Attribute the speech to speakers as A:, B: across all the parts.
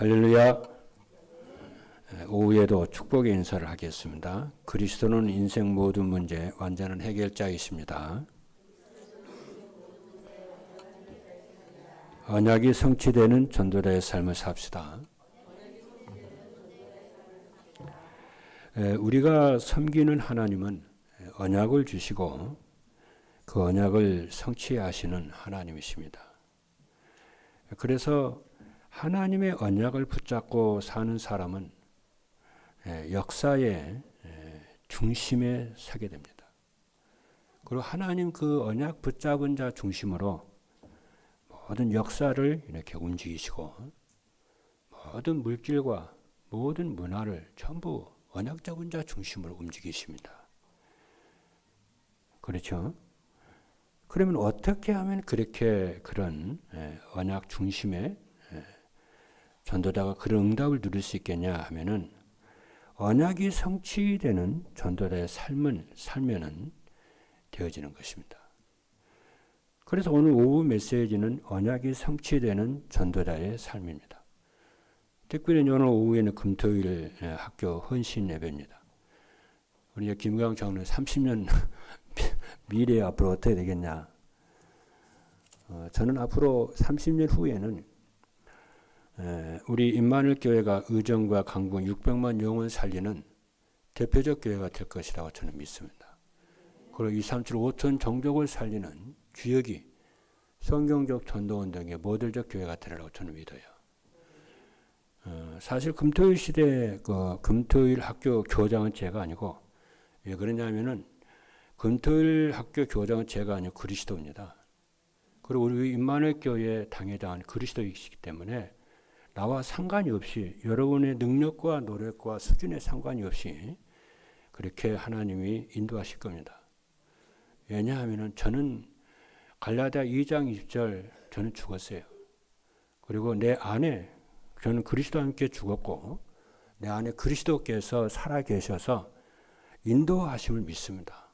A: 할렐루야. 오후에도 축복의 인사를 하겠습니다. 그리스도는 인생 모든 문제 완전한 해결자이십니다. 언약이 성취되는 전도자의 삶을 삽시다. 우리가 섬기는 하나님은 언약을 주시고 그 언약을 성취하시는 하나님이십니다. 그래서 하나님의 언약을 붙잡고 사는 사람은 역사의 중심에 서게 됩니다. 그리고 하나님 그 언약 붙잡은 자 중심으로 모든 역사를 이렇게 움직이시고 모든 물질과 모든 문화를 전부 언약 잡은 자 중심으로 움직이십니다. 그렇죠? 그러면 어떻게 하면 그렇게 그런 언약 중심의 전도자가 그런 응답을 누릴 수 있겠냐 하면은 언약이 성취되는 전도자의 삶에는 되어지는 것입니다. 그래서 오늘 오후 메시지는 언약이 성취되는 전도자의 삶입니다. 특별히 오늘 오후에는 금토일 학교 헌신 예배입니다. 우리 김광 장로는 30년 미래 앞으로 어떻게 되겠냐. 저는 앞으로 30년 후에는 우리 임마누엘 교회가 의정과 강북 600만 영혼 살리는 대표적 교회가 될 것이라고 저는 믿습니다. 그리고 237 5천 종족을 살리는 주역이 성경적 전도운동의 모델적 교회가 되리라고 저는 믿어요. 사실 금토일 시대 그 금토일 학교 교장은 제가 아니고 왜 그러냐면은 금토일 학교 교장은 제가 아니고 그리스도입니다. 그리고 우리 임마누엘 교회 당회장은 그리스도이시기 때문에 나와 상관이 없이 여러분의 능력과 노력과 수준에 상관이 없이 그렇게 하나님이 인도하실 겁니다. 왜냐하면 저는 갈라디아 2장 20절 저는 죽었어요. 그리고 내 안에 저는 그리스도와 함께 죽었고 내 안에 그리스도께서 살아계셔서 인도하심을 믿습니다.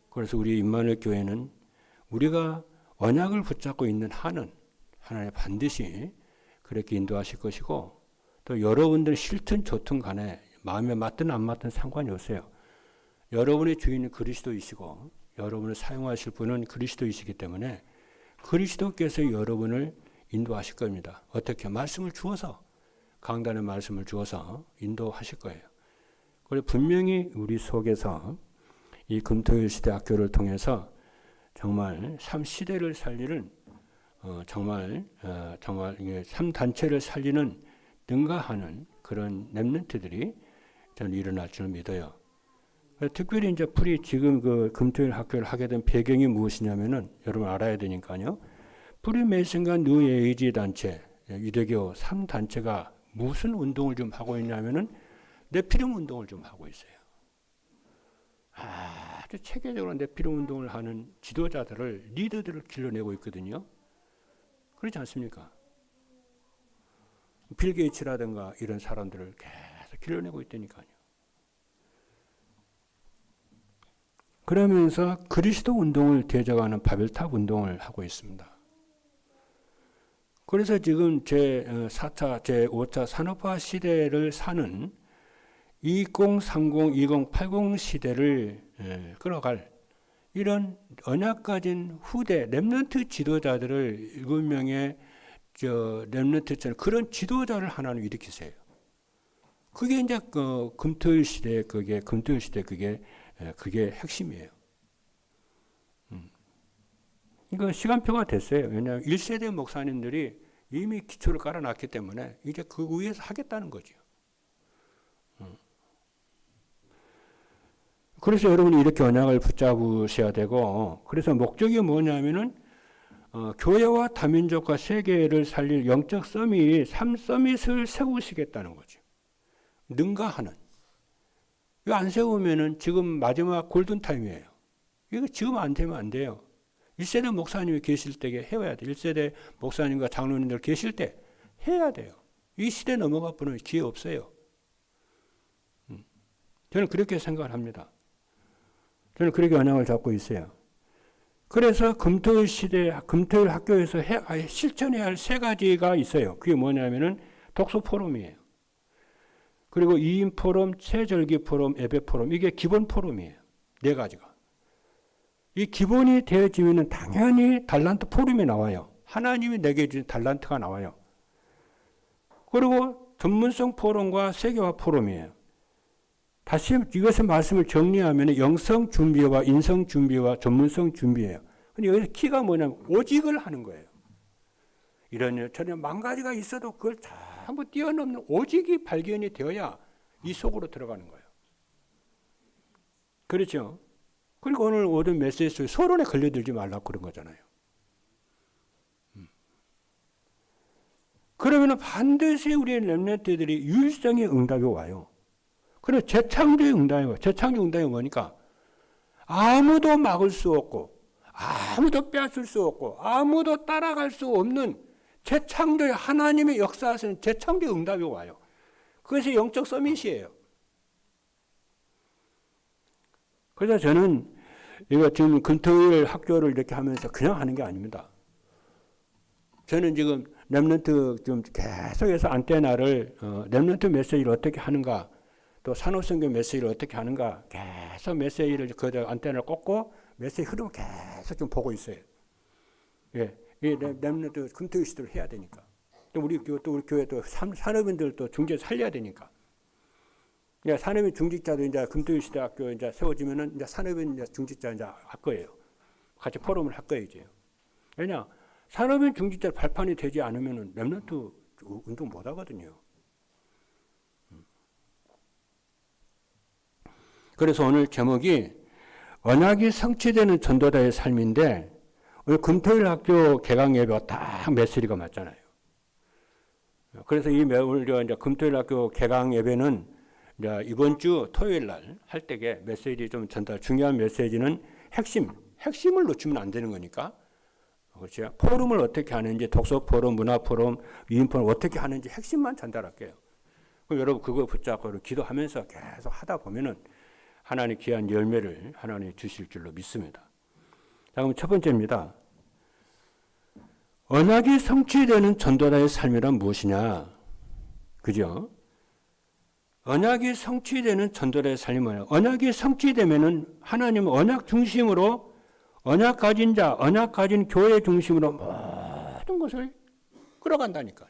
A: 그래서 우리 임마누엘 교회는 우리가 언약을 붙잡고 있는 한은 하나님 반드시 그렇게 인도하실 것이고 또 여러분들 싫든 좋든 간에 마음에 맞든 안 맞든 상관이 없어요. 여러분의 주인은 그리스도이시고 여러분을 사용하실 분은 그리스도이시기 때문에 그리스도께서 여러분을 인도하실 겁니다. 어떻게? 말씀을 주어서 강단의 말씀을 주어서 인도하실 거예요. 그리고 분명히 우리 속에서 이 금토일 시대 학교를 통해서 정말 3시대를 살리는 정말 3단체를 살리는 능가하는 그런 렘넌트들이 저는 일어날 줄 믿어요. 특별히 이제 지금 그 금토일 학교를 하게 된 배경이 무엇이냐면은 여러분 알아야 되니까요. 프리메이슨과 뉴에이지 단체, 유대교 3단체가 무슨 운동을 좀 하고 있냐면은 네피림 운동을 좀 하고 있어요. 아주 체계적으로 네피림 운동을 하는 지도자들을, 리더들을 길러내고 있거든요. 그렇지 않습니까? 빌 게이츠라든가 이런 사람들을 계속 길러내고 있다니까요. 그러면서 그리스도 운동을 대적하는 바벨탑 운동을 하고 있습니다. 그래서 지금 제4차, 제5차 산업화 시대를 사는 2030, 2080 시대를 끌어갈 이런 언약 가진 후대 렘넌트 지도자들을 7명의 렘넌트처럼 그런 지도자를 하나님 일으키세요. 그게 이제 금토일 시대 그게 핵심이에요. 이거 시간표가 됐어요. 왜냐하면 1세대 목사님들이 이미 기초를 깔아놨기 때문에 이제 그 위에서 하겠다는 거죠. 그래서 여러분이 이렇게 언약을 붙잡으셔야 되고, 그래서 목적이 뭐냐면은 교회와 다민족과 세계를 살릴 영적 서밋, 3서밋을 세우시겠다는 거죠. 능가하는. 이거 안 세우면은 지금 마지막 골든타임이에요. 이거 지금 안 되면 안 돼요. 1세대 목사님이 계실 때 해야 돼요. 1세대 목사님과 장로님들 계실 때 해야 돼요. 이 시대 넘어가 보는 기회 없어요. 저는 그렇게 생각을 합니다. 저는 그렇게 언약을 잡고 있어요. 그래서 금토일 시대, 금토일 학교에서 실천해야 할 3가지가 있어요. 그게 뭐냐면은 독서 포럼이에요. 그리고 2인 포럼, 최절기 포럼, 예배 포럼, 이게 기본 포럼이에요. 4가지가. 이 기본이 되어지면 당연히 달란트 포럼이 나와요. 하나님이 내게 주신 달란트가 나와요. 그리고 전문성 포럼과 세계화 포럼이에요. 다시 이것의 말씀을 정리하면 영성 준비와 인성 준비와 전문성 준비예요. 근데 여기서 키가 뭐냐면 오직을 하는 거예요. 이런 저런 만 가지가 있어도 그걸 전부 뛰어넘는 오직이 발견이 되어야 이 속으로 들어가는 거예요. 그렇죠? 그리고 오늘 모든 메시지 속에 서론에 걸려들지 말라고 그런 거잖아요. 그러면 반드시 우리의 렘넌트들이 유일성의 응답이 와요. 그리고 재창조의 응답이 와요. 재창조 응답이 뭐니까 아무도 막을 수 없고 아무도 빼앗을 수 없고 아무도 따라갈 수 없는 재창조의 하나님의 역사하시는 재창조의 응답이 와요. 그것이 영적 서밋이에요. 그래서 저는 이거 지금 금토일 학교를 이렇게 하면서 그냥 하는 게 아닙니다. 저는 지금 렘넌트 좀 계속해서 안테나를 렘넌트 메시지를 어떻게 하는가, 또 산업성경 메시지를 어떻게 하는가 계속 메시지를 그 안테나를 꽂고 메시지 흐름을 계속 좀 보고 있어요. 예, 이 렘넌트 금토일 시도를 해야 되니까. 또 우리 교회 또 산업인들 또 중재 살려야 되니까. 예, 산업인 중직자도 이제 금토일 시대 학교 이제 세워지면은 이제 산업인 이제 중직자 이제 할 거예요. 같이 포럼을 할 거예요 이제. 왜냐? 산업인 중직자 발판이 되지 않으면은 렘넌트 운동 못 하거든요. 그래서 오늘 제목이 언약이 성취되는 전도자의 삶인데 오늘 금토일 학교 개강 예배가 딱 메시지가 맞잖아요. 그래서 오늘 이제 금토일 학교 개강 예배는 이제 이번 주 토요일 날 할 때에 메시지 좀 전달, 중요한 메시지는 핵심을 놓치면 안 되는 거니까. 그렇죠. 포럼을 어떻게 하는지, 독서 포럼, 문화 포럼, 위인 포럼 어떻게 하는지 핵심만 전달할게요. 그럼 여러분 그거 붙잡고 기도하면서 계속 하다 보면은 하나님 귀한 열매를 하나님 주실 줄로 믿습니다. 자, 그럼 첫 번째입니다. 언약이 성취되는 전도자의 삶이란 무엇이냐? 그죠? 언약이 성취되는 전도자의 삶이 뭐냐? 언약이 성취되면은 하나님은 언약 중심으로 언약 가진 자, 언약 가진 교회 중심으로 모든 것을 끌어간다니까요.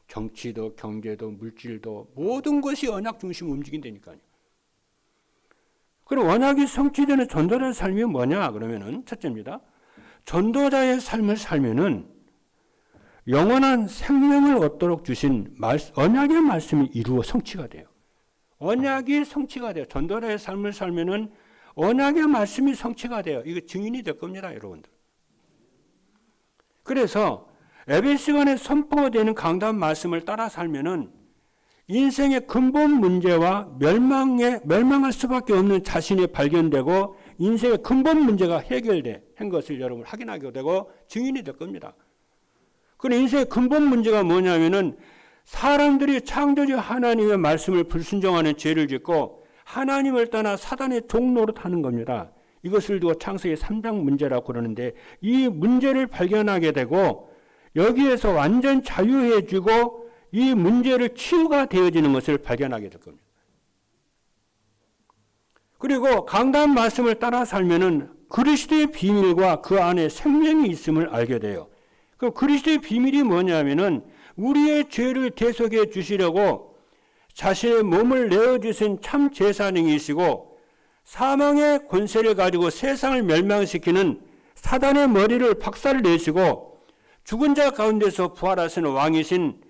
A: 정치도, 경제도, 물질도 모든 것이 언약 중심으로 움직인다니까요. 그럼 언약이 성취되는 전도자의 삶이 뭐냐? 그러면은 첫째입니다. 전도자의 삶을 살면은 영원한 생명을 얻도록 주신 언약의 말씀이 이루어 성취가 돼요. 언약이 성취가 돼요. 전도자의 삶을 살면은 언약의 말씀이 성취가 돼요. 이거 증인이 될 겁니다, 여러분들. 그래서 예배 시간에 선포되는 강단 말씀을 따라 살면은 인생의 근본 문제와 멸망할 수밖에 없는 자신이 발견되고 인생의 근본 문제가 해결된 것을 여러분 확인하게 되고 증인이 될 겁니다. 그럼 인생의 근본 문제가 뭐냐면은 사람들이 창조주 하나님의 말씀을 불순종하는 죄를 짓고 하나님을 떠나 사단의 종노릇 하는 겁니다. 이것을 두고 창세기 3장 문제라고 그러는데 이 문제를 발견하게 되고 여기에서 완전 자유해지고 이 문제를 치유가 되어지는 것을 발견하게 될 겁니다. 그리고 강단 말씀을 따라 살면은 그리스도의 비밀과 그 안에 생명이 있음을 알게 돼요. 그 그리스도의 비밀이 뭐냐면은 우리의 죄를 대속해 주시려고 자신의 몸을 내어주신 참 제사장이시고 사망의 권세를 가지고 세상을 멸망시키는 사단의 머리를 박살내시고 죽은 자 가운데서 부활하시는 왕이신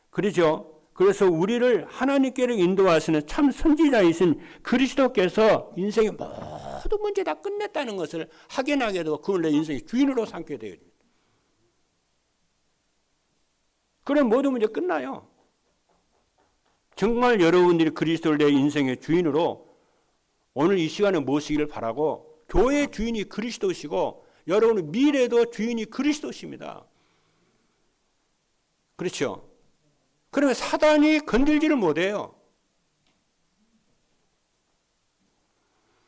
A: 그러죠. 그래서 우리를 하나님께로 인도하시는 참 선지자이신 그리스도께서 인생의 모든 문제 다 끝냈다는 것을 확인하게 되고 그걸 내 인생의 주인으로 삼게 돼요. 그럼 모든 문제 끝나요. 정말 여러분들이 그리스도를 내 인생의 주인으로 오늘 이 시간에 모시기를 바라고 교회의 주인이 그리스도시고 여러분의 미래도 주인이 그리스도십니다. 그렇죠? 그러면 사단이 건들지를 못해요.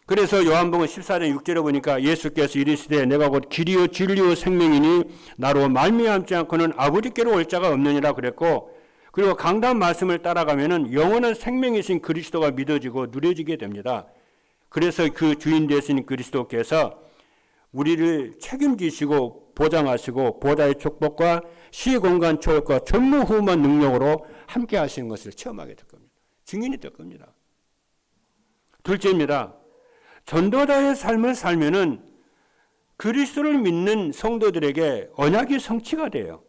A: 그래서 요한복음 14장 6절에 보니까 예수께서 이르시되 내가 곧 길이요 진리요 생명이니 나로 말미암지 않고는 아버지께로 올 자가 없느니라 그랬고 그리고 강단 말씀을 따라가면은 영원한 생명이신 그리스도가 믿어지고 누려지게 됩니다. 그래서 그 주인 되신 그리스도께서 우리를 책임지시고 보장하시고 보좌의 축복과 시공간 초월과 전무후무한 능력으로 함께 하시는 것을 체험하게 될 겁니다. 증인이 될 겁니다. 둘째입니다. 전도자의 삶을 살면은 그리스도를 믿는 성도들에게 언약이 성취가 돼요.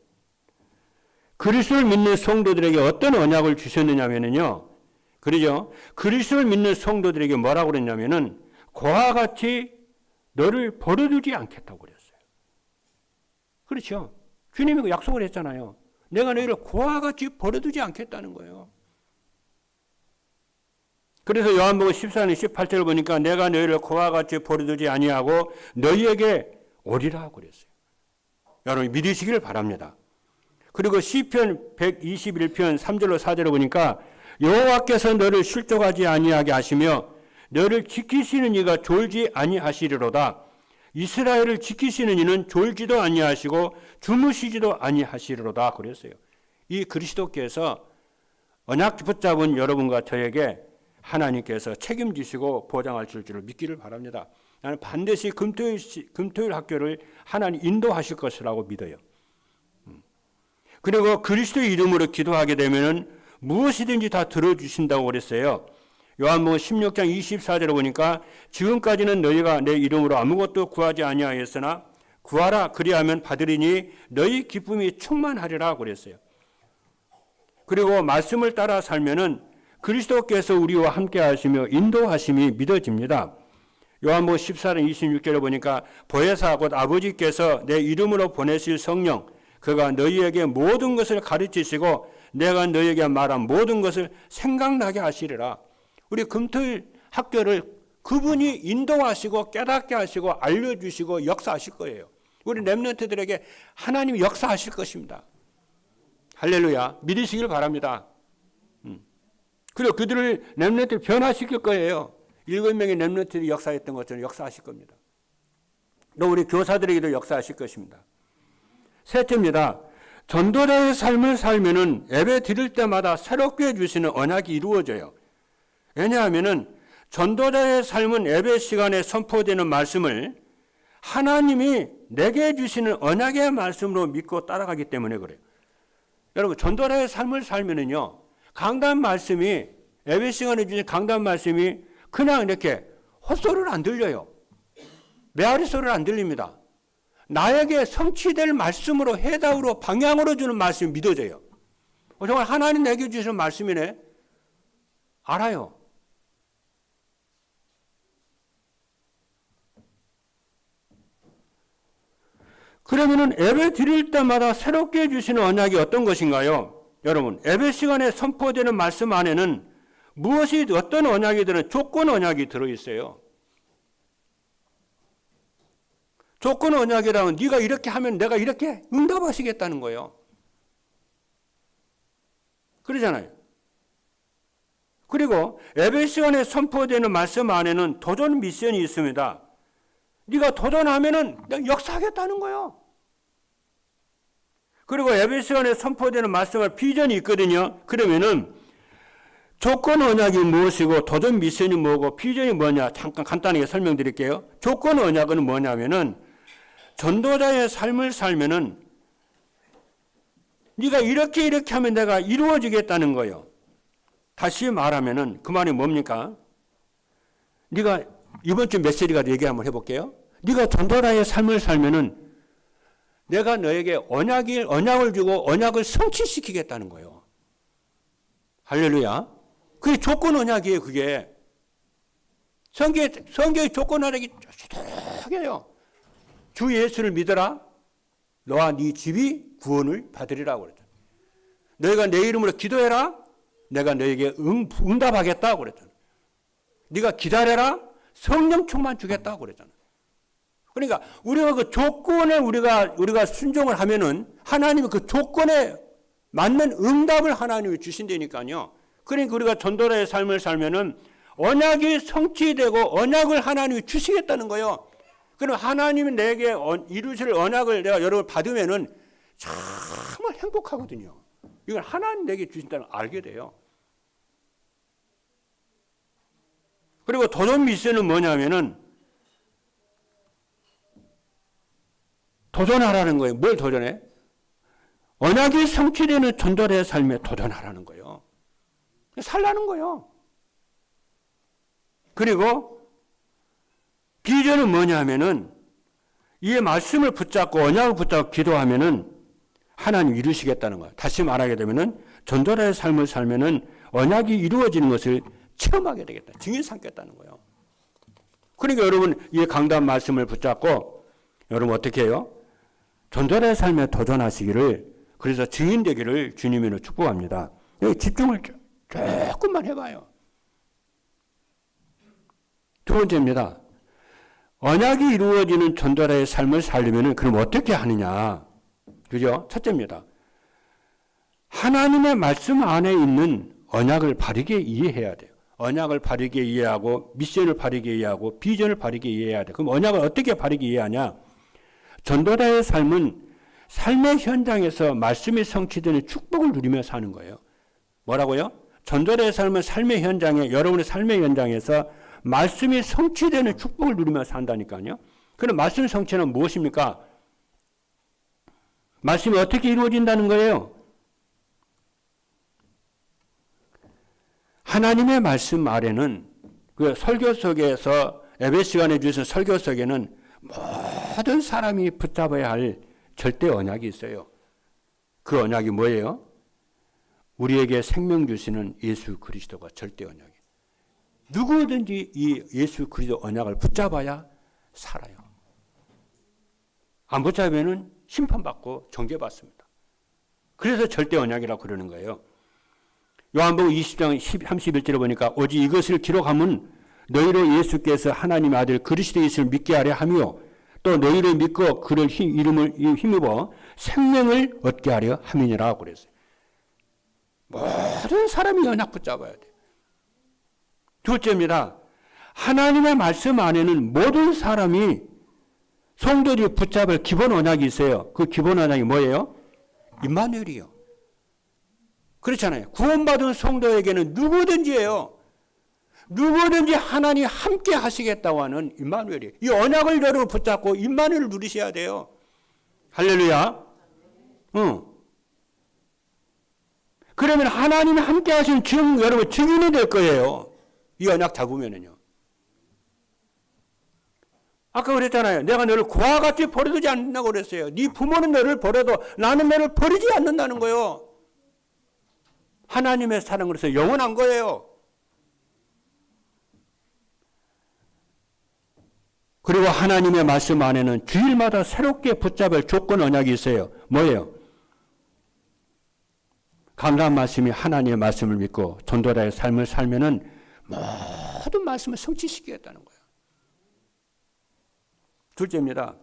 A: 그리스도를 믿는 성도들에게 어떤 언약을 주셨느냐면요. 그러죠? 그리스도를 믿는 성도들에게 뭐라고 그랬냐면은 그와 같이 너를 버려두지 않겠다고 그랬어요. 그렇죠? 주님이 약속을 했잖아요. 내가 너희를 그와 같이 버려두지 않겠다는 거예요. 그래서 요한복음 14장 18절을 보니까 내가 너희를 그와 같이 버려두지 아니하고 너희에게 오리라 그랬어요. 여러분 믿으시기를 바랍니다. 그리고 시편 121편 3절로 4절을 보니까 여호와께서 너를 실족하지 아니하게 하시며 너를 지키시는 이가 졸지 아니하시리로다. 이스라엘을 지키시는 이는 졸지도 아니하시고 주무시지도 아니하시리로다 그랬어요. 이 그리스도께서 언약 붙잡은 여러분과 저에게 하나님께서 책임지시고 보장하실 줄을 믿기를 바랍니다. 나는 반드시 금토일 학교를 하나님 인도하실 것이라고 믿어요. 그리고 그리스도의 이름으로 기도하게 되면은 무엇이든지 다 들어주신다고 그랬어요. 요한복음 16장 24절에 보니까 지금까지는 너희가 내 이름으로 아무것도 구하지 아니하였으나 구하라 그리하면 받으리니 너희 기쁨이 충만하리라 그랬어요. 그리고 말씀을 따라 살면은 그리스도께서 우리와 함께 하시며 인도하심이 믿어집니다. 요한복음 14장 26절에 보니까 보혜사 곧 아버지께서 내 이름으로 보내실 성령 그가 너희에게 모든 것을 가르치시고 내가 너희에게 말한 모든 것을 생각나게 하시리라. 우리 금토일 학교를 그분이 인도하시고 깨닫게 하시고 알려주시고 역사하실 거예요. 우리 렘넌트들에게 하나님이 역사하실 것입니다. 할렐루야. 믿으시길 바랍니다. 그리고 그들을 렘넌트를 변화시킬 거예요. 7명의 렘넌트들이 역사했던 것처럼 역사하실 겁니다. 또 우리 교사들에게도 역사하실 것입니다. 셋째입니다. 전도자의 삶을 살면은 예배 드릴 때마다 새롭게 해주시는 언약이 이루어져요. 왜냐하면은 전도자의 삶은 예배 시간에 선포되는 말씀을 하나님이 내게 해주시는 언약의 말씀으로 믿고 따라가기 때문에 그래요. 여러분 전도자의 삶을 살면은요 강단 말씀이 예배 시간에 주신 강단 말씀이 그냥 이렇게 헛소리를 안 들려요. 메아리 소리를 안 들립니다. 나에게 성취될 말씀으로 해답으로 방향으로 주는 말씀이 믿어져요. 정말 하나님 내게 주시는 말씀이네. 알아요. 그러면은 예배 드릴 때마다 새롭게 해주시는 언약이 어떤 것인가요? 여러분, 예배 시간에 선포되는 말씀 안에는 무엇이 어떤 언약이든 조건 언약이 들어있어요. 조건 언약이라면 네가 이렇게 하면 내가 이렇게 응답하시겠다는 거예요. 그러잖아요. 그리고 예배 시간에 선포되는 말씀 안에는 도전 미션이 있습니다. 네가 도전하면은 내가 역사하겠다는 거예요. 그리고 예배 시간에 선포되는 말씀과 비전이 있거든요. 그러면은 조건 언약이 무엇이고 도전 미션이 뭐고 비전이 뭐냐 잠깐 간단하게 설명드릴게요. 조건 언약은 뭐냐면은 전도자의 삶을 살면은 네가 이렇게 하면 내가 이루어지겠다는 거예요. 다시 말하면은 그 말이 뭡니까? 네가 이번 주 메시지가 얘기 한번 해볼게요. 네가 전도자의 삶을 살면은 내가 너에게 언약을 주고 언약을 성취시키겠다는 거예요. 할렐루야. 그게 조건 언약이에요. 그게 성경의 조건 언약이 쫙해요. 주 예수를 믿어라. 너와 네 집이 구원을 받으리라고 그랬잖아. 너희가 내 이름으로 기도해라. 내가 너에게 응답하겠다고 그랬잖아. 네가 기다려라. 성령 충만 주겠다고 그랬잖아. 그러니까 우리가 그 조건에 우리가 순종을 하면은 하나님이 그 조건에 맞는 응답을 하나님이 주신다니까요. 그러니까 우리가 전도자의 삶을 살면은 언약이 성취되고 언약을 하나님이 주시겠다는 거예요. 그럼 하나님이 내게 이루실 언약을 내가 여러분 받으면은 정말 행복하거든요. 이건 하나님 내게 주신다는 걸 알게 돼요. 그리고 도전 미션은 뭐냐면은 도전하라는 거예요. 뭘 도전해? 언약이 성취되는 전도자의 삶에 도전하라는 거예요. 살라는 거예요. 그리고 비전은 뭐냐면은 이 말씀을 붙잡고 언약을 붙잡고 기도하면은 하나님 이루시겠다는 거예요. 다시 말하게 되면은 전도자의 삶을 살면은 언약이 이루어지는 것을 체험하게 되겠다. 증인 삼겠다는 거예요. 그러니까 여러분 이 강단 말씀을 붙잡고 여러분 어떻게 해요? 전도자의 삶에 도전하시기를, 그래서 증인 되기를 주님으로 축복합니다. 여기 집중을 조금만 해봐요. 두 번째입니다. 언약이 이루어지는 전도자의 삶을 살려면 그럼 어떻게 하느냐? 그죠? 첫째입니다. 하나님의 말씀 안에 있는 언약을 바르게 이해해야 돼요. 언약을 바르게 이해하고 미션을 바르게 이해하고 비전을 바르게 이해해야 돼요. 그럼 언약을 어떻게 바르게 이해하냐? 전도자의 삶은 삶의 현장에서 말씀이 성취되는 축복을 누리며 사는 거예요. 뭐라고요? 전도자의 삶은 삶의 현장에, 여러분의 삶의 현장에서 말씀이 성취되는 축복을 누리며 산다니까요. 그럼 말씀 성취는 무엇입니까? 말씀이 어떻게 이루어진다는 거예요? 하나님의 말씀 아래는 그 설교 속에서 예배 시간에 주신 설교 속에는 모든 사람이 붙잡아야 할 절대 언약이 있어요. 그 언약이 뭐예요? 우리에게 생명 주시는 예수 그리스도가 절대 언약이에요. 누구든지 이 예수 그리스도 언약을 붙잡아야 살아요. 안 붙잡으면 심판받고 정죄받습니다. 그래서 절대 언약이라고 그러는 거예요. 요한복음 20장 31절에 보니까 오직 이것을 기록하면 너희로 예수께서 하나님의 아들 그리스도이심을 믿게 하려 하며 또 너희를 믿고 그를 이름을 힘입어 생명을 얻게 하려 함이니라 그랬어요. 모든 사람이 언약 붙잡아야 돼요. 둘째입니다. 하나님의 말씀 안에는 모든 사람이 성도들이 붙잡을 기본 언약이 있어요. 그 기본 언약이 뭐예요? 임마누엘이요. 그렇잖아요. 구원받은 성도에게는 누구든지예요. 누구든지 하나님 함께 하시겠다고 하는 임마누엘이에요. 이 언약을 여러분 붙잡고 임마누엘을 누리셔야 돼요. 할렐루야. 그러면 하나님이 함께 하시는 여러분 증인이 될 거예요. 이 언약 잡으면은요. 아까 그랬잖아요. 내가 너를 고와 같이 버려두지 않는다고 그랬어요. 네 부모는 너를 버려도 나는 너를 버리지 않는다는 거예요. 하나님의 사랑으로서 영원한 거예요. 그리고 하나님의 말씀 안에는 주일마다 새롭게 붙잡을 조건 언약이 있어요. 뭐예요? 감사한 말씀이 하나님의 말씀을 믿고 전도자의 삶을 살면은 모든 말씀을 성취시키겠다는 거예요. 둘째입니다.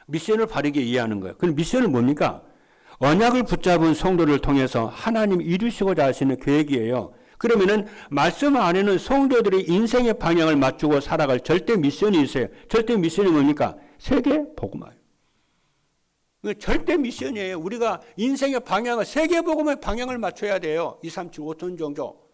A: 미션을 바르게 이해하는 거예요. 그럼 미션은 뭡니까? 언약을 붙잡은 성도를 통해서 하나님 이루시고자 하시는 계획이에요. 그러면은 말씀 안에는 성도들의 인생의 방향을 맞추고 살아갈 절대 미션이 있어요. 절대 미션이 뭡니까? 세계 복음화예요. 절대 미션이에요. 우리가 인생의 방향을 세계 복음의 방향을 맞춰야 돼요. 2, 3, 7, 5톤 정도.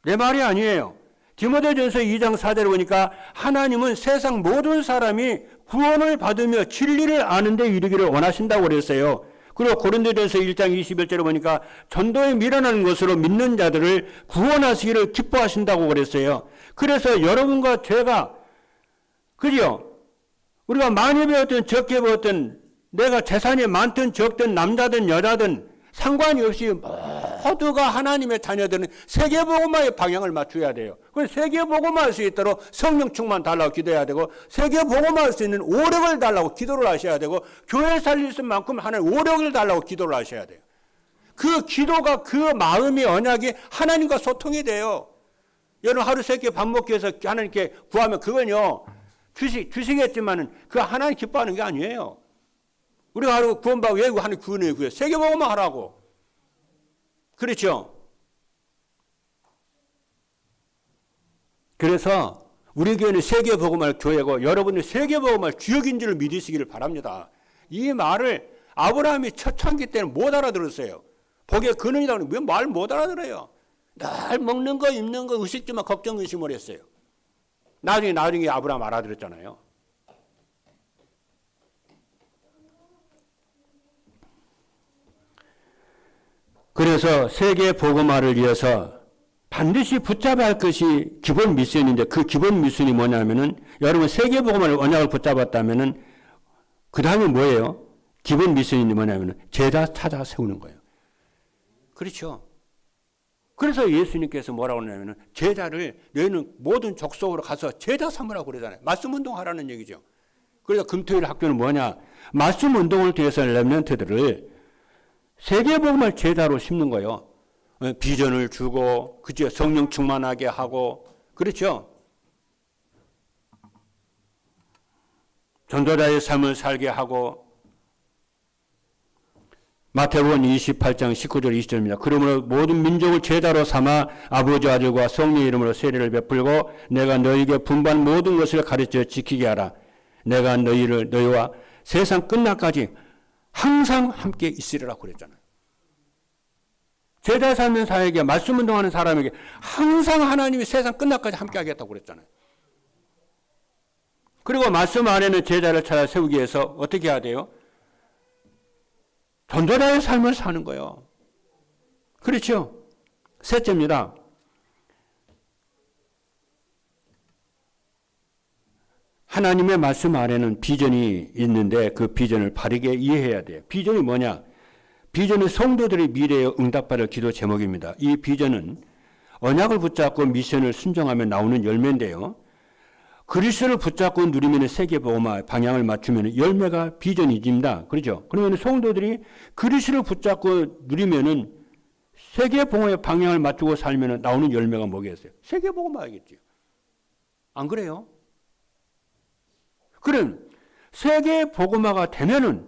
A: 내 말이 아니에요. 디모데전서 2장 4절에 보니까 하나님은 세상 모든 사람이 구원을 받으며 진리를 아는 데 이르기를 원하신다고 그랬어요. 그리고 고린도전서 1장 21절에 보니까 전도에 미련한 것으로 믿는 자들을 구원하시기를 기뻐하신다고 그랬어요. 그래서 여러분과 제가, 그죠? 우리가 많이 배웠든 적게 배웠든 내가 재산이 많든 적든 남자든 여자든 상관이 없이 모두가 하나님의 자녀들은 세계복음화의 방향을 맞춰야 돼요. 그래서 세계복음화할 수 있도록 성령 충만 달라고 기도해야 되고 세계복음화할 수 있는 오력을 달라고 기도를 하셔야 되고 교회 살릴 만큼 하나님 오력을 달라고 기도를 하셔야 돼요. 그 기도가 그 마음의 언약이 하나님과 소통이 돼요. 여러분 하루 세 끼 밥 먹기 위해서 하나님께 구하면 그건요 주시겠지만은 그 하나님 기뻐하는 게 아니에요. 우리가 하루 구원받고 왜 하나님 구원을 구해요? 세계복음화 하라고. 그렇죠? 그래서 우리 교회는 세계복음화 교회고 여러분은 세계복음화 주역인 줄 믿으시기를 바랍니다. 이 말을 아브라함이 초창기 때는 못 알아들었어요. 복의 근원이라고 하면 말 못 알아들어요. 늘 먹는 거 입는 거 의식주만 걱정 의심을 했어요. 나중에 아브라함 알아들었잖아요. 그래서 세계 복음화를 위해서 반드시 붙잡아야 할 것이 기본 미션인데 그 기본 미션이 뭐냐면은 여러분 세계 복음화를 언약을 붙잡았다면은 그 다음에 뭐예요? 기본 미션이 뭐냐면은 제자 찾아 세우는 거예요. 그렇죠. 그래서 예수님께서 뭐라고 하냐면은 제자를 너희는 모든 족속으로 가서 제자 삼으라고 그러잖아요. 말씀 운동하라는 얘기죠. 그래서 금토일 학교는 뭐냐? 말씀 운동을 통해서 렘넌트들을 세계복음을 제자로 심는 거예요. 비전을 주고 그죠? 성령 충만하게 하고 그렇죠? 전도자의 삶을 살게 하고 마태복음 28장 19절 20절입니다. 그러므로 모든 민족을 제자로 삼아 아버지 아들과 성령의 이름으로 세례를 베풀고 내가 너희에게 분반 모든 것을 가르쳐 지키게 하라. 내가 너희와 세상 끝날까지 항상 함께 있으리라고 그랬잖아요. 제자 삼는 사에게 말씀 운동하는 사람에게 항상 하나님이 세상 끝날까지 함께 하겠다고 그랬잖아요. 그리고 말씀 안에는 제자를 찾아 세우기 위해서 어떻게 해야 돼요? 전도자의 삶을 사는 거예요. 그렇죠? 셋째입니다. 하나님의 말씀 안에는 비전이 있는데 그 비전을 바르게 이해해야 돼요. 비전이 뭐냐? 비전은 성도들의 미래에 응답받을 기도 제목입니다. 이 비전은 언약을 붙잡고 미션을 순종하며 나오는 열매인데요. 그리스도를 붙잡고 누리면 세계복음화 방향을 맞추면 열매가 비전이집니다. 그렇죠? 그러면 성도들이 그리스도를 붙잡고 누리면은 세계복음화의 방향을 맞추고 살면 나오는 열매가 뭐겠어요? 세계복음화겠죠. 안 그래요? 그럼 세계복음화가 되면은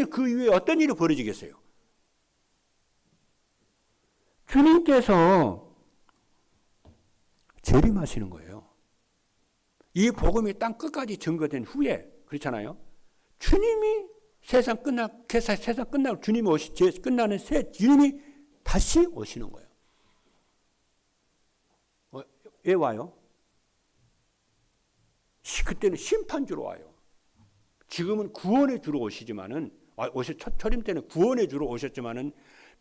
A: 그 이후에 어떤 일이 벌어지겠어요? 주님께서 재림하시는 거예요. 이 복음이 땅 끝까지 증거된 후에 그렇잖아요. 주님이 세상 끝나고 주님이 끝나는 주님이 다시 오시는 거예요. 왜 와요? 그때는 심판주로 와요. 지금은 구원의 주로 오시지만은 첫 초림 때는 구원의 주로 오셨지만은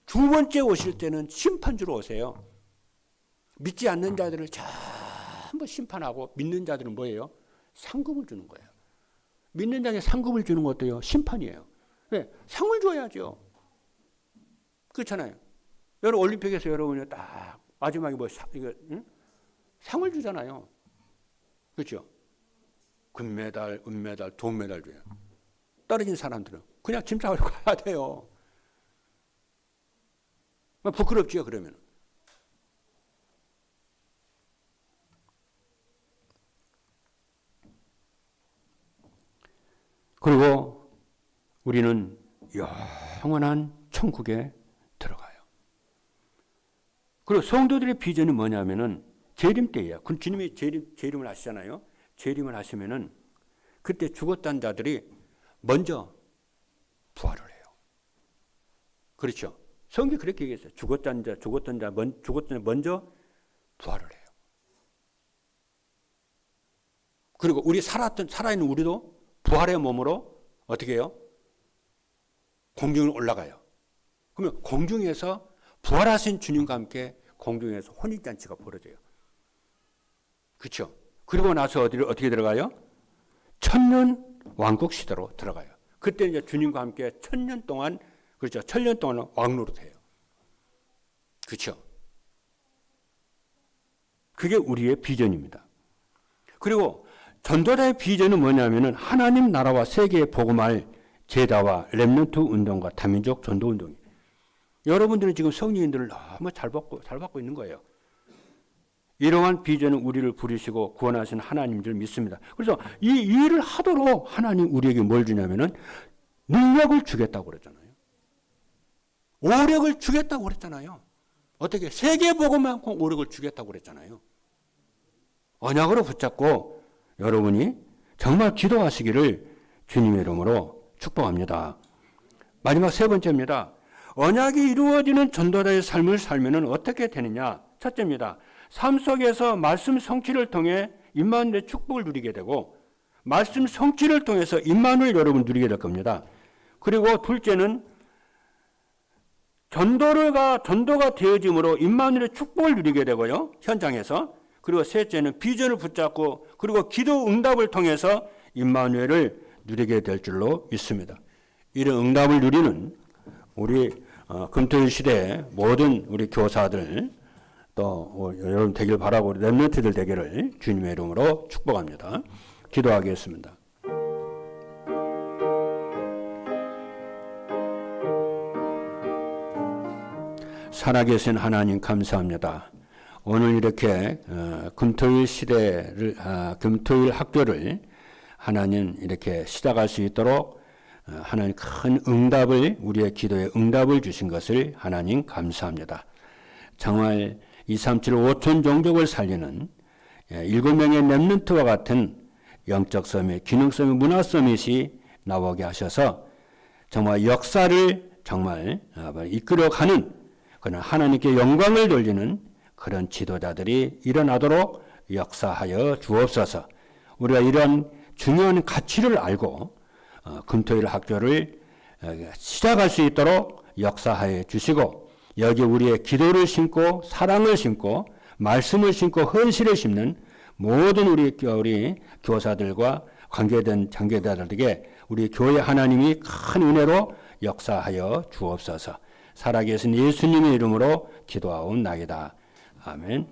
A: 두 번째 오실 때는 심판주로 오세요. 믿지 않는 자들을 전부 심판하고 믿는 자들은 뭐예요? 상급을 주는 거예요. 믿는 자에게 상급을 주는 것도요 심판이에요. 왜? 상을 줘야죠. 그렇잖아요. 여러분 올림픽에서 여러분이 딱 마지막에 상을 주잖아요. 그렇죠? 금메달, 은메달, 동메달 줘요. 떨어진 사람들은 그냥 짐 싸고 가야 돼요. 부끄럽지요, 그러면. 그리고 우리는 영원한 천국에 들어가요. 그리고 성도들의 비전이 뭐냐면은 재림 때예요. 그 주님이 재림을 하시잖아요. 재림을 하시면은 그때 죽었던 자들이 먼저 부활을 해요. 그렇죠? 성경이 그렇게 얘기했어요. 죽었던 자 먼저 부활을 해요. 그리고 살아있는 우리도 부활의 몸으로 어떻게 해요? 공중에 올라가요. 그러면 공중에서 부활하신 주님과 함께 공중에서 혼인잔치가 벌어져요. 그렇죠? 그리고 나서 어떻게 들어가요? 천년 왕국 시대로 들어가요. 그때 이제 주님과 함께 천년 동안 그렇죠. 천년 동안 왕노릇해요. 그렇죠? 그게 우리의 비전입니다. 그리고 전도자의 비전은 뭐냐면은 하나님 나라와 세계에 복음할 제자와 렘넌트 운동과 다민족 전도 운동이에요. 여러분들은 지금 성령님들을 너무 잘 받고 있는 거예요. 이러한 비전은 우리를 부르시고 구원하신 하나님 줄 믿습니다. 그래서 이 일을 하도록 하나님 우리에게 뭘 주냐면은 능력을 주겠다고 그랬잖아요. 오력을 주겠다고 그랬잖아요. 어떻게? 세계복음만큼 오력을 주겠다고 그랬잖아요. 언약으로 붙잡고 여러분이 정말 기도하시기를 주님의 이름으로 축복합니다. 마지막 세 번째입니다. 언약이 이루어지는 전도자의 삶을 살면 어떻게 되느냐? 첫째입니다. 삶 속에서 말씀 성취를 통해 임마누엘의 축복을 누리게 되고 말씀 성취를 통해서 임마누엘 여러분 누리게 될 겁니다. 그리고 둘째는 전도가 되어짐으로 임마누엘의 축복을 누리게 되고요. 현장에서. 그리고 셋째는 비전을 붙잡고 그리고 기도 응답을 통해서 임마누엘을 누리게 될 줄로 믿습니다. 이런 응답을 누리는 우리 금토일 시대의 모든 우리 교사들 또 여러분 되길 바라고 렘넌트들 되기를 주님의 이름으로 축복합니다. 기도하겠습니다. 살아계신 하나님 감사합니다. 오늘 이렇게 금토일 시대를 금토일 학교를 하나님 이렇게 시작할 수 있도록 하나님 큰 응답을 우리의 기도에 응답을 주신 것을 하나님 감사합니다. 정말 237 5천 종족을 살리는 7명의 렘넌트와 같은 영적 서밋, 기능 서밋, 문화 서밋이 나오게 하셔서 정말 역사를 정말 이끌어가는 그런 하나님께 영광을 돌리는 그런 지도자들이 일어나도록 역사하여 주옵소서. 우리가 이런 중요한 가치를 알고 금토일 학교를 시작할 수 있도록 역사하여 주시고 여기 우리의 기도를 심고 사랑을 심고 말씀을 심고 헌신을 심는 모든 우리 교사들과 관계된 장교자들에게 우리 교회 하나님이 큰 은혜로 역사하여 주옵소서. 살아계신 예수님의 이름으로 기도하옵나이다. 아멘.